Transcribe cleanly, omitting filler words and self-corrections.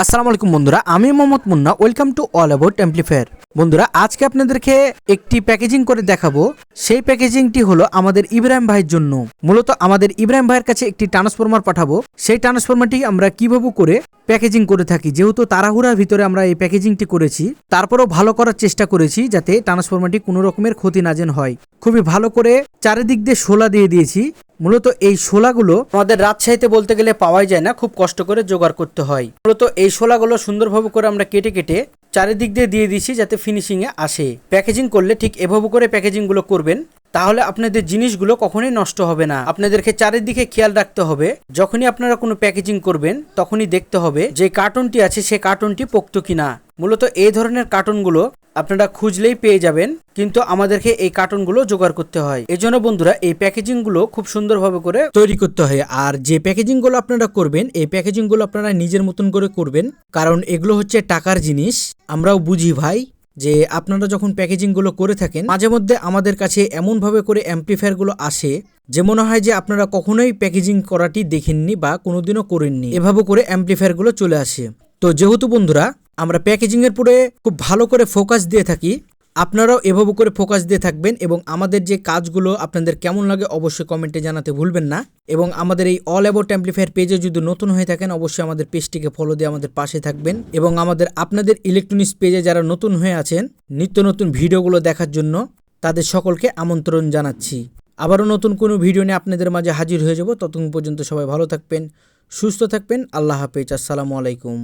আসসালামু আলাইকুম বন্ধুরা, আমি Mohammad Munna. Welcome to all about amplifier. বন্ধুরা, আজকে আপনাদেরকে একটি প্যাকেজিং করে দেখাবো। সেই প্যাকেজিংটি হলো আমাদের ইব্রাহিম ভাইয়ের জন্য। মূলত আমাদের ইব্রাহিম ভাইয়ের কাছে একটি ট্রান্সফরমার পাঠাবো। সেই ট্রান্সফরমারটি আমরা কিভাবে করে প্যাকেজিং করে থাকি, যেহেতু তাড়াহুড়ার ভিতরে আমরা এই প্যাকেজিংটি করেছি, তারপরেও ভালো করার চেষ্টা করেছি যাতে ট্রান্সফরমারটি কোনো রকমের ক্ষতি না যেন হয়। খুবই ভালো করে চারিদিক দিয়ে শোলা দিয়ে দিয়েছি। মূলত এই শোলাগুলো আমাদের রাজশাহীতে বলতে গেলে পাওয়াই যায় না, খুব কষ্ট করে জোগাড় করতে হয়। মূলত এই শোলাগুলো সুন্দরভাবে করে আমরা কেটে কেটে চারিদিক দিয়ে দিয়েছি যাতে ফিনিশিং এ আসে। প্যাকেজিং করলে ঠিক এভাবে করে প্যাকেজিং গুলো করবেন, তাহলে আপনাদের জিনিসগুলো কখনোই নষ্ট হবে না। আপনাদেরকে চারিদিকে খেয়াল রাখতে হবে। যখনই আপনারা কোনো প্যাকেজিং করবেন তখনই দেখতে হবে যে কার্টনটি আছে সে কার্টনটি পোক্ত কিনা। মূলত এই ধরনের কার্টনগুলো আপনারা খুঁজলেই পেয়ে যাবেন, কিন্তু আমাদেরকে এই কার্টনগুলো জোগাড় করতে হয়। এজন্য বন্ধুরা, এই প্যাকেজিংগুলো খুব সুন্দরভাবে করে তৈরি করতে হয়। আর যে প্যাকেজিংগুলো আপনারা করবেন, এই প্যাকেজিংগুলো আপনারা নিজের মতন করে করবেন, কারণ এগুলো হচ্ছে টাকার জিনিস। আমরাও বুঝি ভাই যে আপনারা যখন প্যাকেজিংগুলো করে থাকেন, মাঝে মধ্যে আমাদের কাছে এমনভাবে করে অ্যাম্পলিফায়ারগুলো আসে যে মনে হয় যে আপনারা কখনোই প্যাকেজিং করাটি দেখেননি বা কোনোদিনও করেননি। এভাবে করে অ্যাম্পলিফায়ারগুলো চলে আসে। তো যেহেতু বন্ধুরা আমরা প্যাকেজিংয়ের পরে খুব ভালো করে ফোকাস দিয়ে থাকি, আপনারাও এভাবে করে ফোকাস দিয়ে থাকবেন। এবং আমাদের যে কাজগুলো আপনাদের কেমন লাগে অবশ্যই কমেন্টে জানাতে ভুলবেন না। এবং আমাদের এই অল অ্যাবাউট অ্যাম্পলিফায়ার পেজে যদি নতুন হয়ে থাকেন, অবশ্যই আমাদের পেজটিকে ফলো দিয়ে আমাদের পাশে থাকবেন। এবং আপনাদের ইলেকট্রনিক্স পেজে যারা নতুন হয়ে আছেন, নিত্য নতুন ভিডিওগুলো দেখার জন্য তাদের সকলকে আমন্ত্রণ জানাচ্ছি। আবারও নতুন কোনো ভিডিও নিয়ে আপনাদের মাঝে হাজির হয়ে যাব। ততক্ষণ পর্যন্ত সবাই ভালো থাকবেন, সুস্থ থাকবেন। আল্লাহ হাফেজ। আসসালামু আলাইকুম।